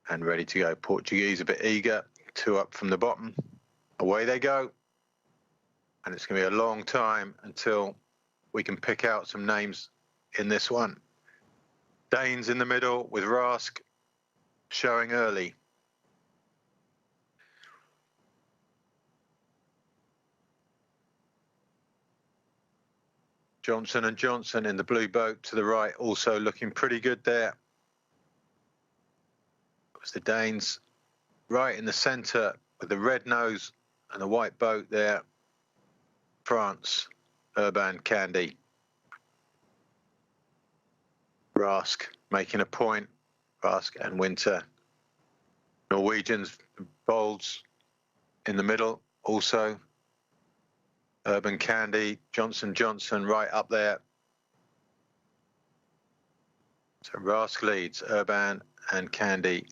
and ready to go. Portuguese a bit eager, 2 up from the bottom. Away they go. And it's going to be a long time until we can pick out some names in this one. Danes in the middle with Rask showing early. Johnson and Johnson in the blue boat to the right, also looking pretty good there. It's the Danes right in the centre with the red nose and the white boat there. France, Urban Candy. Rask making a point. Rask and Winter. Norwegians, Bolds in the middle also. Urban Candy, Johnson Johnson right up there. So Rask leads, Urban and Candy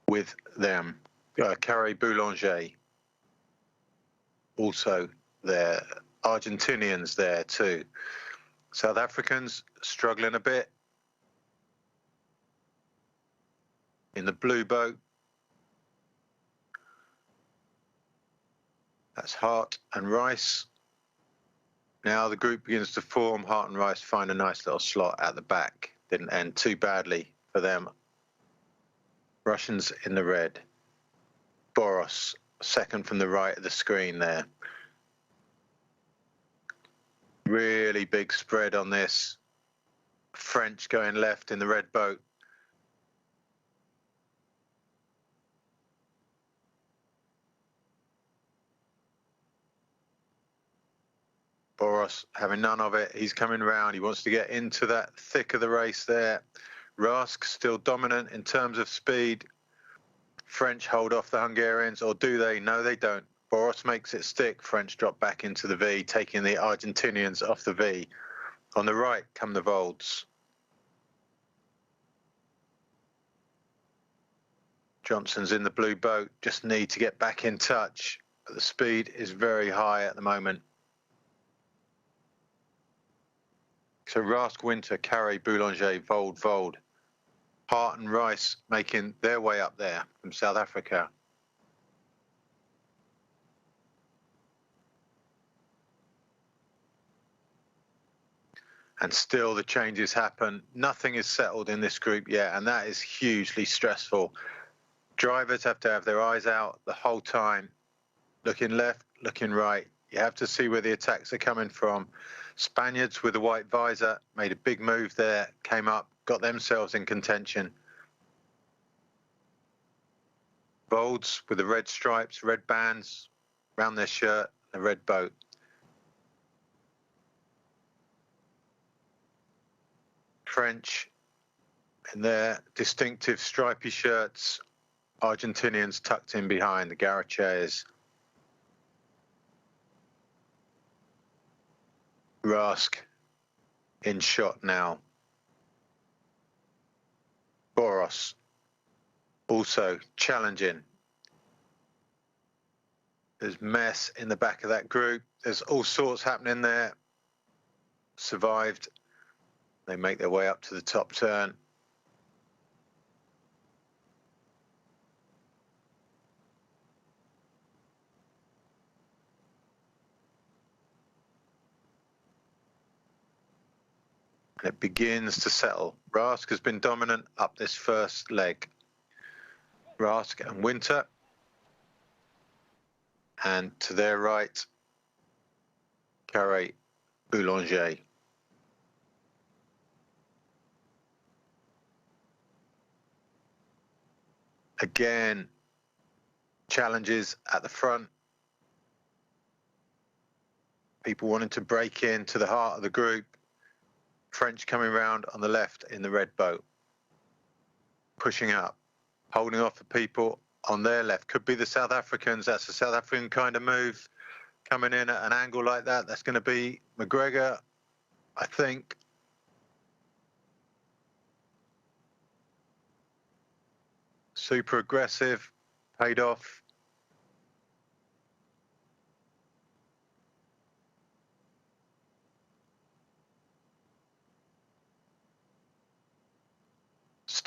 with them. Carré Boulanger also there. Argentinians there too. South Africans struggling a bit. In the blue boat. That's Hart and Rice. Now the group begins to form. Hart and Rice find a nice little slot at the back. Didn't end too badly for them. Russians in the red. Boros, second from the right of the screen there. Really big spread on this. French going left in the red boat. Boros having none of it. He's coming round. He wants to get into that thick of the race there. Rask still dominant in terms of speed. French hold off the Hungarians, or do they? No, they don't. Boros makes it stick. French drop back into the V, taking the Argentinians off the V. On the right come the Volds. Johnson's in the blue boat. Just need to get back in touch. But the speed is very high at the moment. So Rask, Winter, Carré, Boulanger, Vold. Hart and Rice making their way up there from South Africa. And still the changes happen. Nothing is settled in this group yet, and that is hugely stressful. Drivers have to have their eyes out the whole time, looking left, looking right. You have to see where the attacks are coming from. Spaniards with the white visor made a big move there, came up, got themselves in contention. Bolds with the red stripes, red bands around their shirt, the red boat. French in their distinctive stripy shirts. Argentinians tucked in behind the Garachairs. Rask in shot now. Boros also challenging. There's mess in the back of that group. There's all sorts happening there. Survived. They make their way up to the top turn. And it begins to settle. Rask has been dominant up this first leg. Rask and Winter. And to their right, Carré Boulanger. Again, challenges at the front. People wanting to break into the heart of the group. French coming round on the left in the red boat. Pushing up, holding off the people on their left. Could be the South Africans. That's a South African kind of move. Coming in at an angle like that. That's going to be McGregor, I think. Super aggressive, paid off.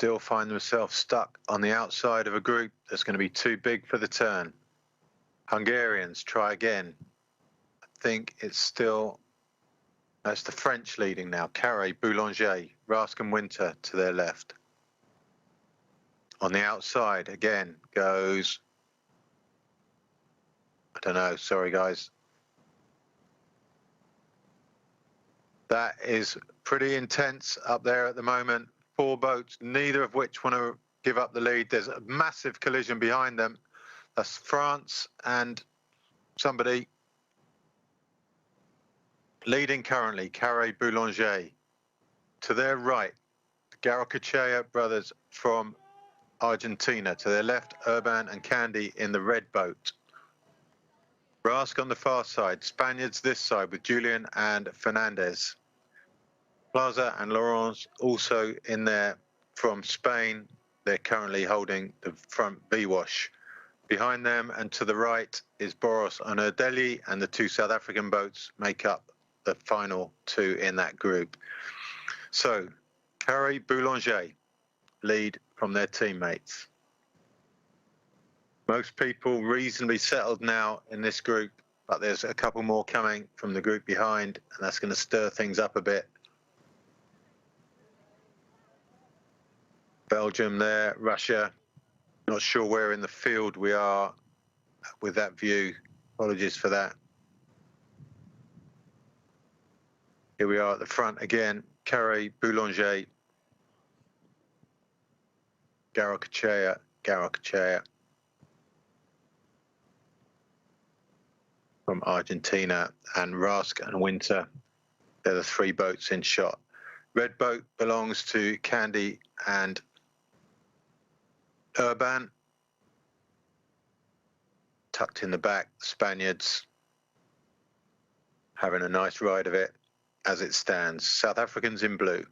still find themselves stuck on the outside of a group that's going to be too big for the turn. Hungarians try again. I think it's the French leading now. Carré, Boulanger, Rask and Winter to their left. On the outside again goes, I don't know, sorry guys. That is pretty intense up there at the moment. 4 boats, neither of which want to give up the lead. There's a massive collision behind them. That's France and somebody leading currently, Carré, Boulanger. To their right, Garocachea brothers from Argentina. To their left, Urban and Candy in the red boat. Rask on the far side, Spaniards this side with Julian and Fernandez. Plaza and Laurence also in there from Spain. They're currently holding the front V-wash. Behind them and to the right is Boros and Erdeli, and the 2 South African boats make up the final 2 in that group. So, Carré, Boulanger lead from their teammates. Most people reasonably settled now in this group, but there's a couple more coming from the group behind, and that's going to stir things up a bit. Belgium there, Russia. Not sure where in the field we are with that view. Apologies for that. Here we are at the front again. Carré, Boulanger, Garocachea from Argentina, and Rask and Winter. They're the 3 boats in shot. Red boat belongs to Candy and Urban. Tucked in the back, the Spaniards having a nice ride of it as it stands. South Africans in blue.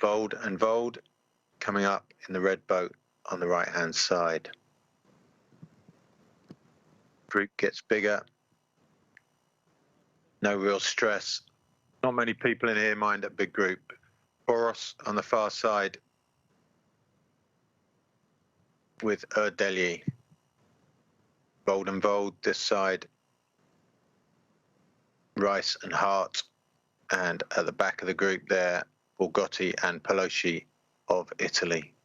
Vold and Vold coming up in the red boat on the right-hand side. Group gets bigger. No real stress. Not many people in here mind a big group. Boros on the far side with Erdeli. Vold and Vold this side. Rice and Hart, and at the back of the group there, Borgotti and Pelosi of Italy.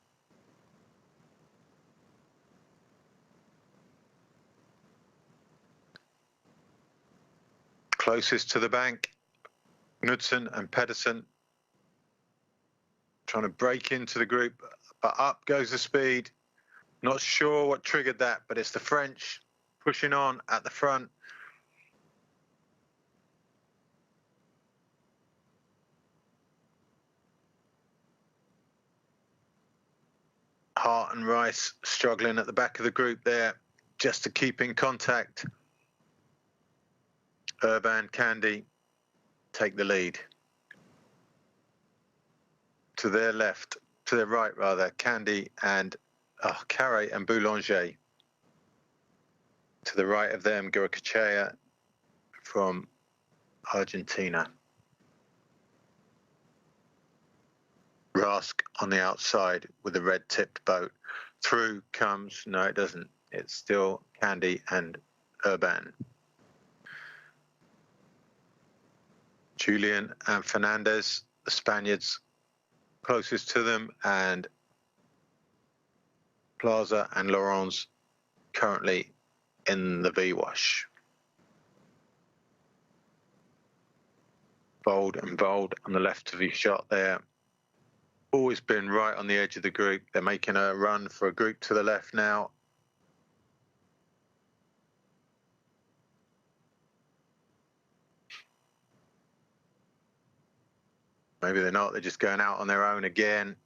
Closest to the bank, Knudsen and Pedersen trying to break into the group, but up goes the speed. Not sure what triggered that, but it's the French pushing on at the front. Hart and Rice struggling at the back of the group there, just to keep in contact. Urban, Candy take the lead. To their left, to their right rather, Candy and Carré and Boulanger. To the right of them, Garocachea from Argentina. Rask on the outside with a red-tipped boat. Through comes, no it doesn't, it's still Candy and Urban. Julian and Fernandez, the Spaniards closest to them, and Plaza and Laurence currently in the V-wash. Vold and Vold on the left of your shot there. Always been right on the edge of the group. They're making a run for a group to the left now. Maybe they're not, they're just going out on their own again.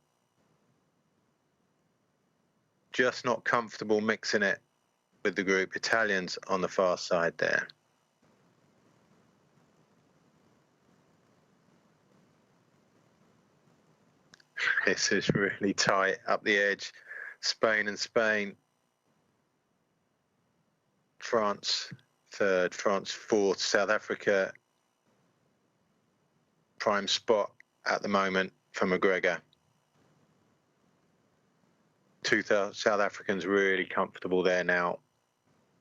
Just not comfortable mixing it with the group. Italians on the far side there. This is really tight up the edge. Spain and Spain. France third, France fourth. South Africa prime spot at the moment. for McGregor. Two South Africans really comfortable there now.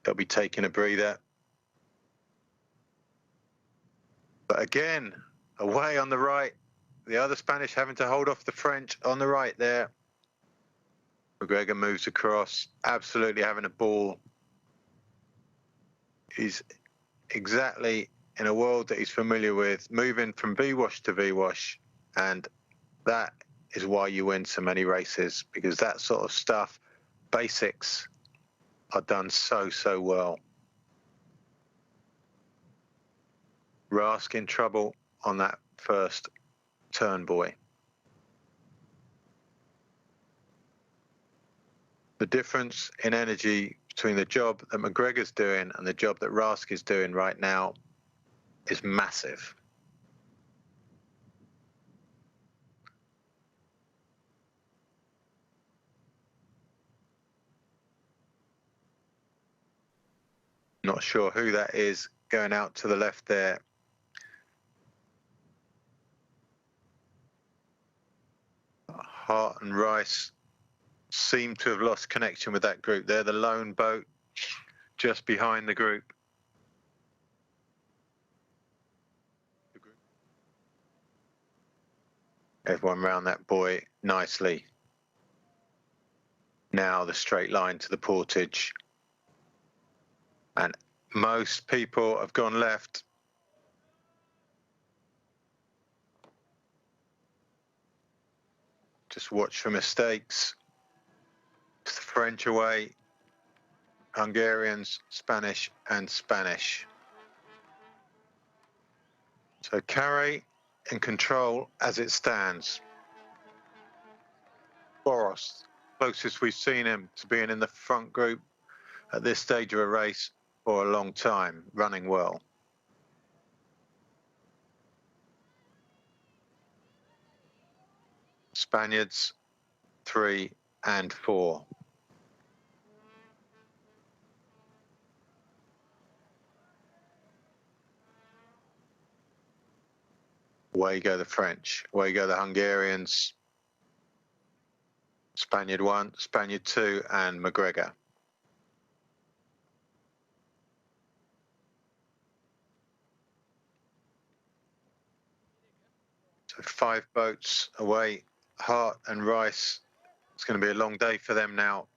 They'll be taking a breather. But again, away on the right. The other Spanish having to hold off the French on the right there. McGregor moves across, absolutely having a ball. He's exactly in a world that he's familiar with, moving from V-wash to V-wash, and that is why you win so many races, because that sort of stuff, basics, are done so well. Rask in trouble on that first turn, boy. The difference in energy between the job that McGregor's doing and the job that Rask is doing right now is massive. Not sure who that is going out to the left there. Hart and Rice seem to have lost connection with that group. They're the lone boat just behind the group. Everyone round that boy nicely. Now the straight line to the Portage. And most people have gone left. Just watch for mistakes. It's the French away, Hungarians, Spanish and Spanish. So Carey in control as it stands. Boros, closest we've seen him to being in the front group at this stage of a race for a long time, running well. Spaniards 3 and 4. Away go the French, away go the Hungarians. Spaniard 1, Spaniard 2 and McGregor. So 5 boats away, Hart and Rice. It's going to be a long day for them now.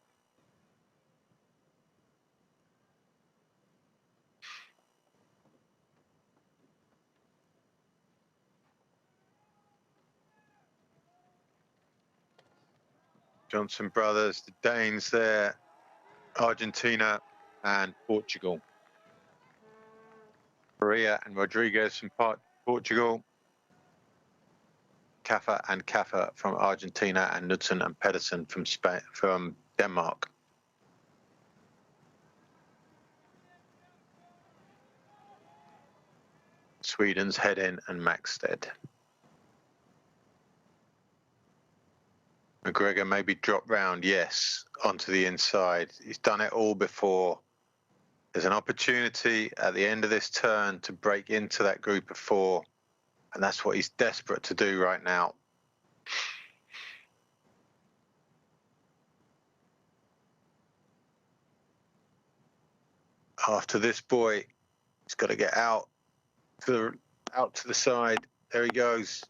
Johnson brothers, the Danes there, Argentina and Portugal. Maria and Rodriguez from Portugal. Kaffa and Kaffa from Argentina, and Knudsen and Pedersen from Denmark. Sweden's Hedin and Maxted. McGregor maybe drop round, yes, onto the inside. He's done it all before. There's an opportunity at the end of this turn to break into that group of 4, and that's what he's desperate to do right now. After this boy, he's got to get out to the side. There he goes.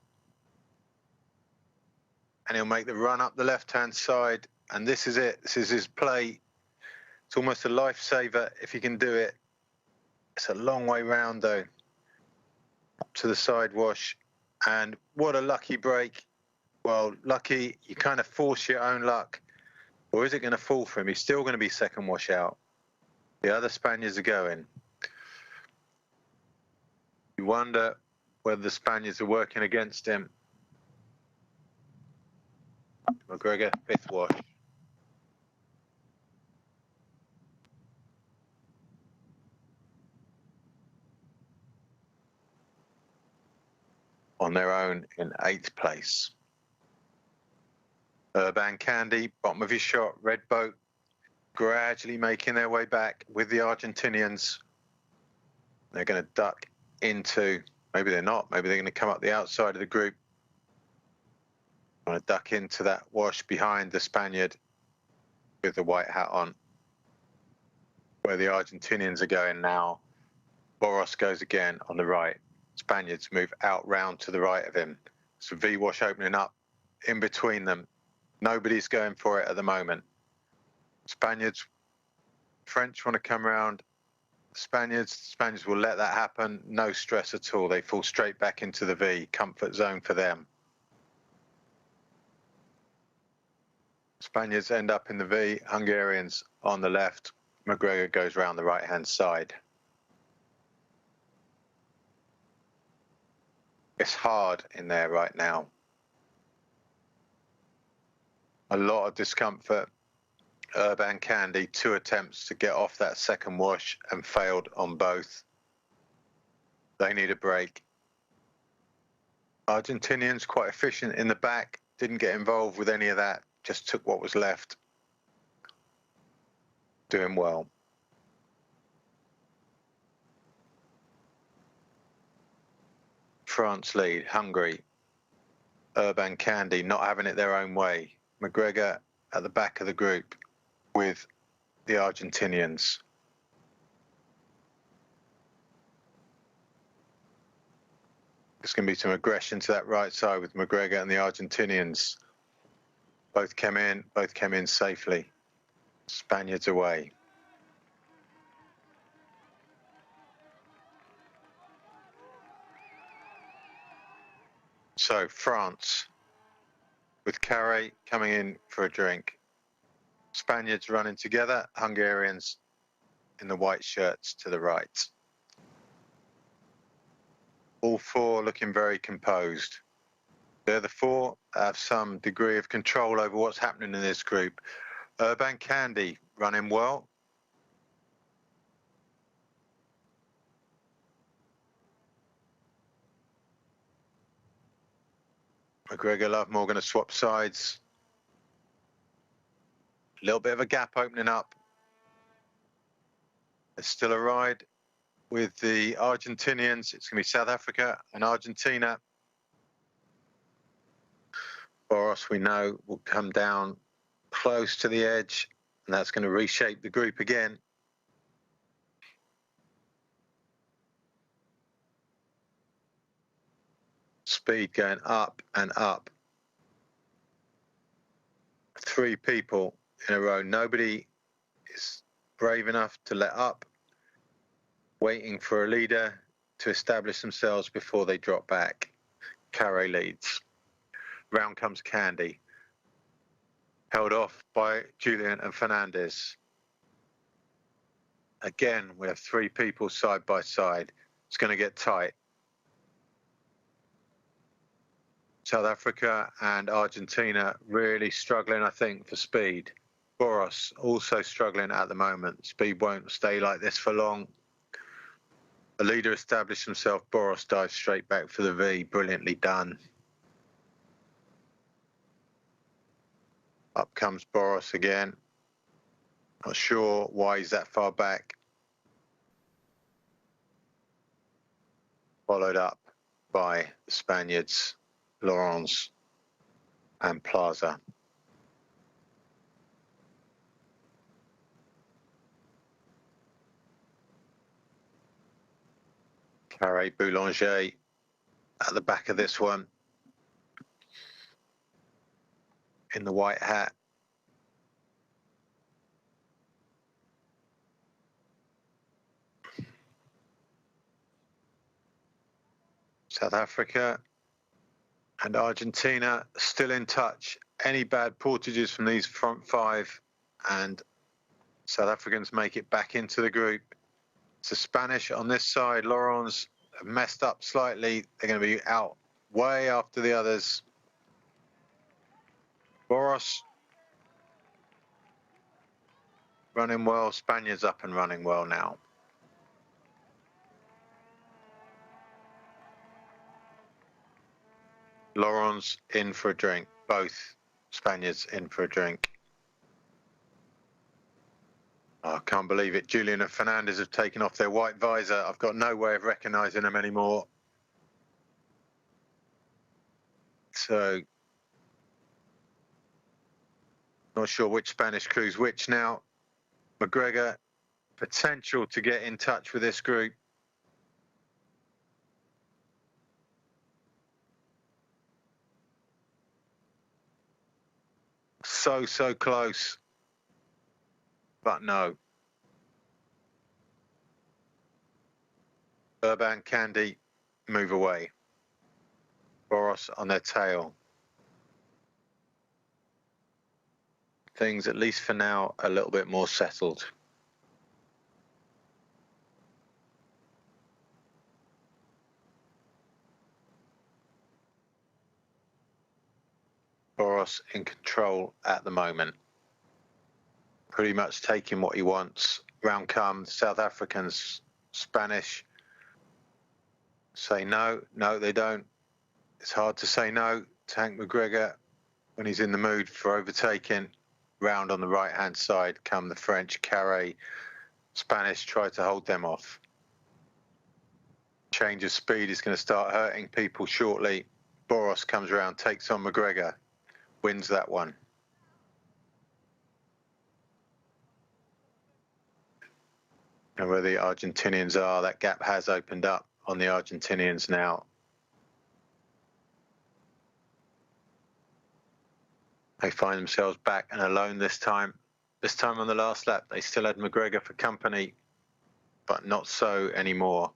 And he'll make the run up the left-hand side. And this is it. This is his play. It's almost a lifesaver if he can do it. It's a long way round, though, up to the side wash. And what a lucky break. Well, lucky, you kind of force your own luck. Or is it going to fall for him? He's still going to be second wash out. The other Spaniards are going. You wonder whether the Spaniards are working against him. McGregor, 5th wash. On their own in 8th place. Urban Candy, bottom of his shot, red boat, gradually making their way back with the Argentinians. They're going to duck into, maybe they're not, maybe they're going to come up the outside of the group. I'm going to duck into that wash behind the Spaniard with the white hat on. Where the Argentinians are going now, Boros goes again on the right. Spaniards move out round to the right of him. So V-wash opening up in between them. Nobody's going for it at the moment. Spaniards, French want to come around. Spaniards will let that happen. No stress at all. They fall straight back into the V. Comfort zone for them. Spaniards end up in the V. Hungarians on the left. McGregor goes round the right-hand side. It's hard in there right now. A lot of discomfort. Urban Candy, 2 attempts to get off that second wash and failed on both. They need a break. Argentinians quite efficient in the back, didn't get involved with any of that, just took what was left. Doing well. France lead, Hungary. Urban Candy not having it their own way. McGregor at the back of the group with the Argentinians. There's going to be some aggression to that right side with McGregor and the Argentinians. Both came in safely. Spaniards away. So France with Carre coming in for a drink. Spaniards running together, Hungarians in the white shirts to the right. All four looking very composed. They're the four that have some degree of control over what's happening in this group. Urban Candy running well. McGregor, Lovemore going to swap sides. A little bit of a gap opening up. There's still a ride with the Argentinians. It's going to be South Africa and Argentina. Boros, we know, will come down close to the edge, and that's going to reshape the group again. Speed going up and up. 3 people in a row. Nobody is brave enough to let up, waiting for a leader to establish themselves before they drop back. Carre leads. Round comes Candy. Held off by Julian and Fernandez. Again, we have 3 people side by side. It's going to get tight. South Africa and Argentina really struggling, I think, for speed. Boros also struggling at the moment. Speed won't stay like this for long. The leader established himself. Boros dives straight back for the V. Brilliantly done. Up comes Boros again. Not sure why he's that far back. Followed up by the Spaniards, Laurence and Plaza. Carre Boulanger at the back of this one. In the white hat. South Africa and Argentina still in touch. Any bad portages from these front 5 and South Africans make it back into the group. It's the Spanish on this side. Laurence have messed up slightly. They're going to be out way after the others. Boros running well. Spaniards up and running well now. Laurence in for a drink. Both Spaniards in for a drink. Oh, I can't believe it. Julian and Fernandez have taken off their white visor. I've got no way of recognising them anymore. So Not sure which Spanish crew's which now. McGregor, potential to get in touch with this group. So close, but no. Urban, Candy, move away. Boros on their tail. Things, at least for now, a little bit more settled. Boros in control at the moment. Pretty much taking what he wants. Round come South Africans, Spanish. Say no. No, they don't. It's hard to say no to Hank McGregor when he's in the mood for overtaking. Round on the right-hand side come the French, Carré. Spanish try to hold them off. Change of speed is going to start hurting people shortly. Boros comes around, takes on McGregor, wins that one. And where the Argentinians are, that gap has opened up on the Argentinians now. They find themselves back and alone this time. This time on the last lap, they still had McGregor for company, but not so anymore.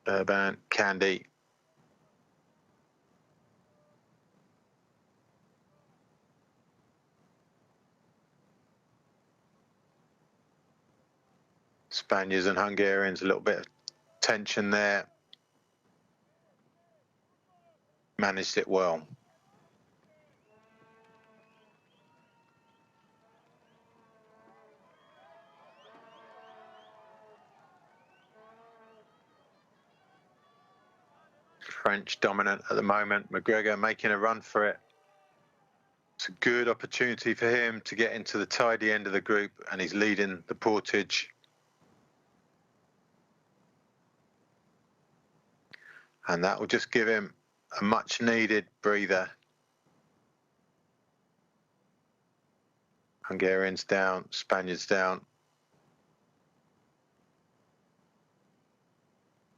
Urban, Candy. Spaniards and Hungarians, a little bit of tension there. Managed it well. French dominant at the moment. McGregor making a run for it. It's a good opportunity for him to get into the tidy end of the group, and he's leading the Portage. And that will just give him a much needed breather. Hungarians down, Spaniards down.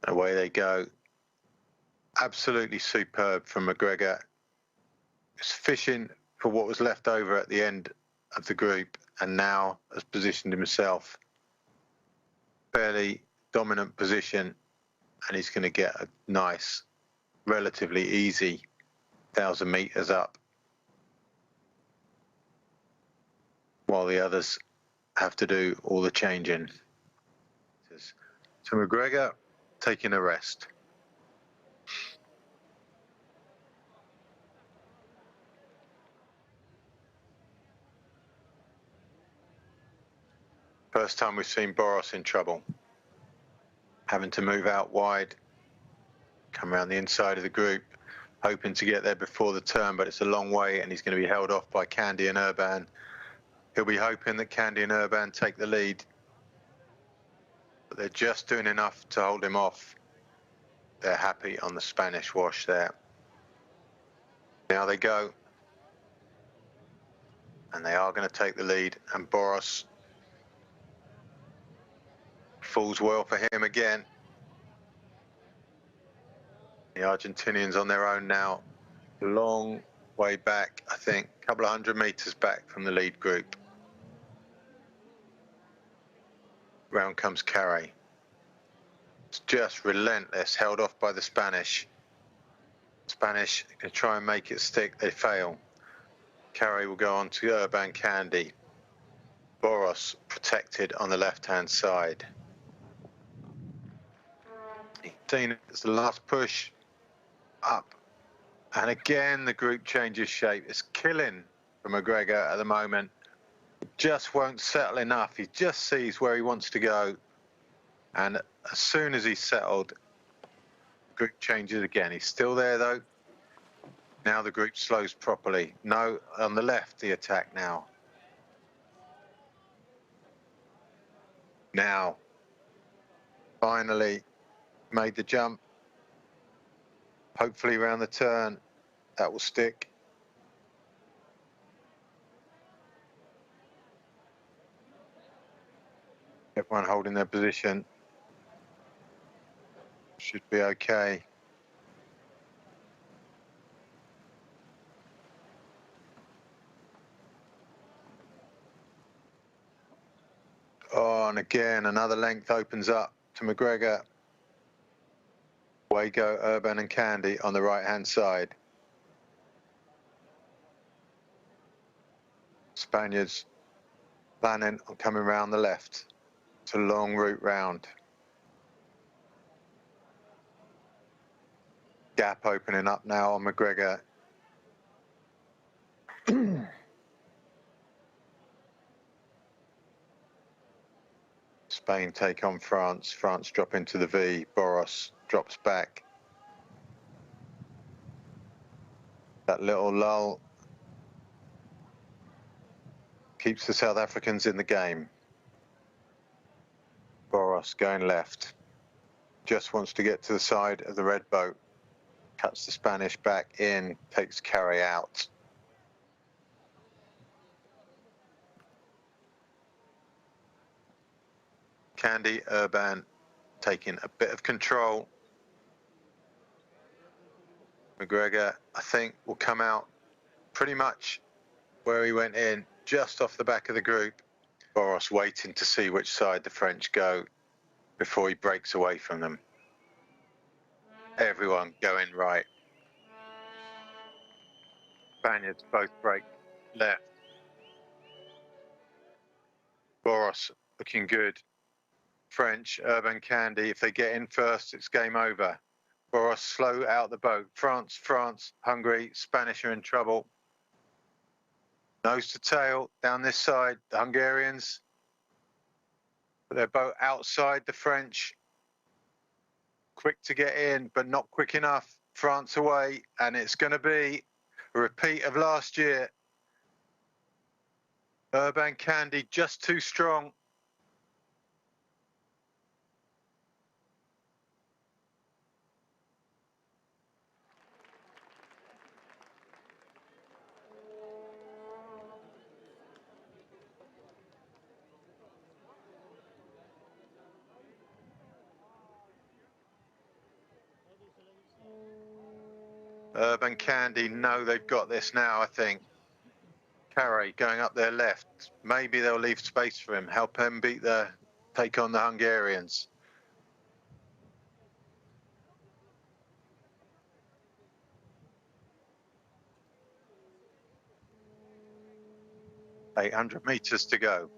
Away they go. Absolutely superb from McGregor. He's fishing for what was left over at the end of the group, and now has positioned himself. Fairly dominant position, and he's going to get a nice, relatively easy 1,000 meters up, while the others have to do all the changing. So McGregor taking a rest. First time we've seen Boros in trouble. Having to move out wide, come around the inside of the group, hoping to get there before the turn, but it's a long way and he's going to be held off by Candy and Urban. He'll be hoping that Candy and Urban take the lead, but they're just doing enough to hold him off. They're happy on the Spanish wash there. Now they go, and they are going to take the lead, and Boros falls well for him again. The Argentinians on their own now, a long way back, I think, a couple of 100 meters back from the lead group. Round comes Carré. It's just relentless, held off by the Spanish. Spanish can try and make it stick, they fail. Carré will go on to Urban, Candy. Boros protected on the left-hand side. It's the last push up, and again the group changes shape. It's killing for McGregor at the moment. It just won't settle enough. He just sees where he wants to go, and as soon as he's settled, the group changes again. He's still there though. Now the group slows properly. No, on the left the attack now. Now, finally made the jump. Hopefully around the turn, that will stick. Everyone holding their position. Should be okay. Oh, and again, another length opens up to McGregor. Away go Urban and Candy on the right-hand side. Spaniards planning on coming round the left. It's a long route round. Gap opening up now on McGregor. Spain take on France. France drop into the V. Boros drops back. That little lull keeps the South Africans in the game. Boros going left. Just wants to get to the side of the red boat. Cuts the Spanish back in, takes Carey out. Candy, Urban taking a bit of control. McGregor, I think, will come out pretty much where he went in, just off the back of the group. Boros waiting to see which side the French go before he breaks away from them. Everyone going right. Spaniards both break left. Boros looking good. French, Urban, Candy, if they get in first, it's game over. Boros slow out the boat. France, Hungary, Spanish are in trouble. Nose to tail down this side, the Hungarians. But their boat outside the French. Quick to get in, but not quick enough. France away, and it's going to be a repeat of last year. Urban, Candy just too strong. Urban, Candy know they've got this now, I think. Carey going up their left. Maybe they'll leave space for him, help him take on the Hungarians. .800 meters to go.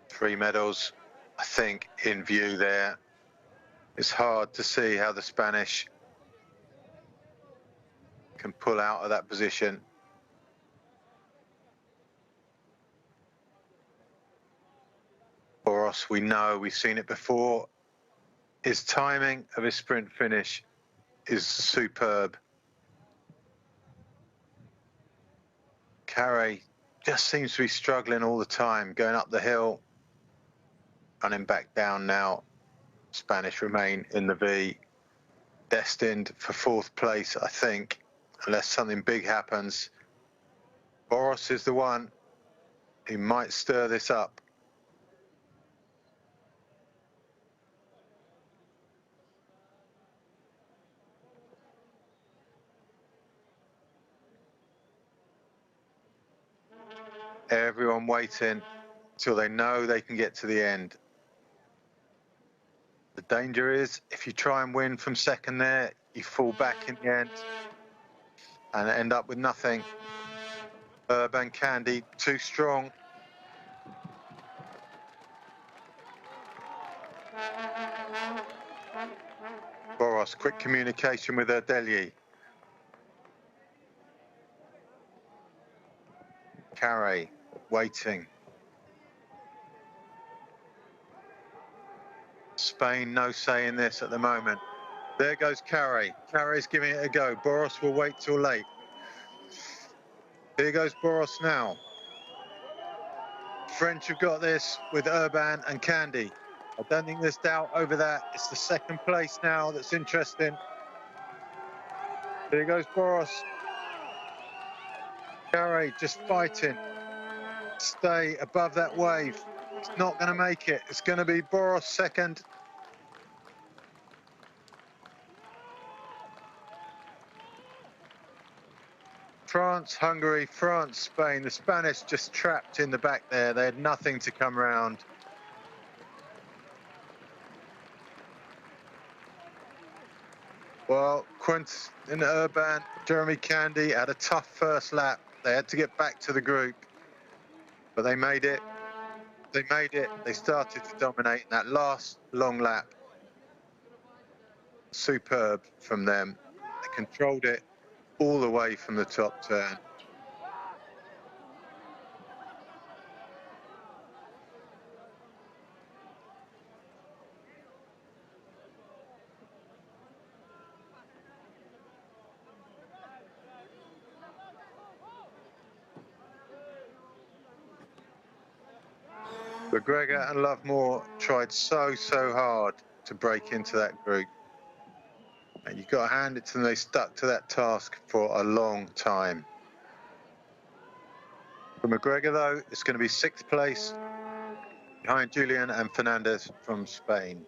Three medals, I think, in view there. It's hard to see how the Spanish can pull out of that position. Boros, we know, we've seen it before. His timing of his sprint finish is superb. Carey just seems to be struggling all the time, going up the hill, running back down now. Spanish remain in the V, destined for fourth place, I think, unless something big happens. Boros is the one who might stir this up. Everyone waiting till they know they can get to the end. The danger is, if you try and win from second there, you fall back in the end and end up with nothing. Urban, Candy, too strong. Boros, quick communication with Erdeli. Carey, waiting. Spain, no say in this at the moment. There goes Carey. Carey's giving it a go. Boros will wait till late. Here goes Boros now. French have got this with Urban and Candy. I don't think there's doubt over that. It's the second place now that's interesting. Here goes Boros. Carey just fighting. Stay above that wave. It's not going to make it. It's going to be Boros second. France, Hungary, France, Spain. The Spanish just trapped in the back there. They had nothing to come round. Well, Quentin Urban, Jeremy Candy had a tough first lap. They had to get back to the group, but they made it. They made it. They started to dominate in that last long lap. Superb from them. They controlled it all the way from the top turn. McGregor and Lovemore tried so hard to break into that group. And you've got to hand it to them. They stuck to that task for a long time. For McGregor, though, it's going to be 6th place behind Julian and Fernandez from Spain.